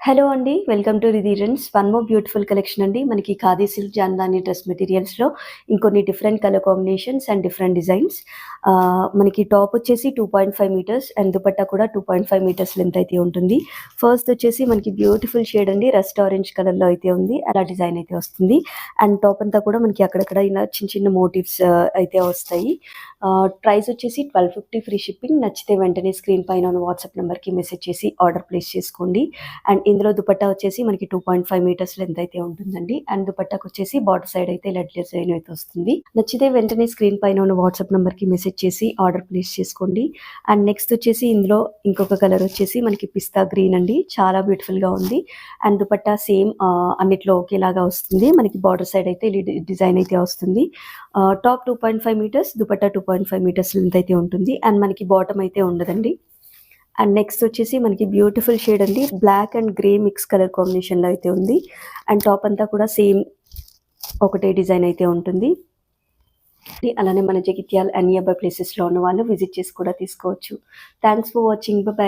Hello అండి. Welcome to Riddhi trends. One more beautiful collection అండి. మనకి ఖాదీ సిల్క్ జామ్దాని డ్రెస్ మెటీరియల్స్‌లో ఇంకొన్ని different colour combinations and different designs. మనకి టాప్ వచ్చేసి 2.5 మీటర్స్ అండ్ దుపట్టా కూడా 2.5 మీటర్స్ లెంత్ అయితే ఉంటుంది. ఫస్ట్ వచ్చేసి మనకి బ్యూటిఫుల్ షేడ్ అండి. రస్ట్ ఆరెంజ్ కలర్‌లో అయితే ఉంది. అలా డిజైన్ అయితే వస్తుంది. అండ్ టాప్ అంతా కూడా మనకి అక్కడక్కడ ఇలా చిన్న చిన్న మోటివ్స్ అయితే వస్తాయి. ప్రైస్ వచ్చేసి 1250 ఫ్రీ షిప్పింగ్. నచ్చితే వెంటనే స్క్రీన్ పైన ఉన్న వాట్సాప్ నెంబర్‌కి మెసేజ్ చేసి ఆర్డర్ ప్లేస్ చేసుకోండి. అండ్ ఇందులో దుపట్టా వచ్చేసి మనకి 2.5 మీటర్స్ లెంత్ అయితే ఉంటుందండి. అండ్ దుపట్టాకి వచ్చేసి బార్డర్ సైడ్ అయితే ఇలా డిజైన్ అయితే వస్తుంది. నచ్చితే వెంటనే స్క్రీన్ పైన ఉన్న వాట్సాప్ నెంబర్‌కి మెసేజ్ చేసి ఆర్డర్ ప్లేస్ చేసుకోండి. అండ్ నెక్స్ట్ వచ్చేసి ఇందులో ఇంకొక కలర్ వచ్చేసి మనకి పిస్తా గ్రీన్ అండి. చాలా బ్యూటిఫుల్‌గా ఉంది. అండ్ దుపట్టా సేమ్ అన్నిట్లో ఒకేలాగా వస్తుంది. మనకి బార్డర్ సైడ్ అయితే డిజైన్ అయితే వస్తుంది. Top 2.5 metres, dupatta 2.5 metres length అయితే ఉంటుంది. అండ్ మనకి బాటమ్ అయితే ఉండదండి. అండ్ నెక్స్ట్ వచ్చేసి మనకి బ్యూటిఫుల్ షేడ్ అండి. Black and grey mix colour కాంబినేషన్‌లో అయితే ఉంది. అండ్ టాప్ అంతా కూడా సేమ్ ఒకటే డిజైన్ అయితే ఉంటుంది. అలానే మన జగిత్యాల అండ్ నియర్ బై ప్లేసెస్‌లో ఉన్న వాళ్ళు విజిట్ చేసి కూడా తీసుకోవచ్చు. Thanks for watching. బై.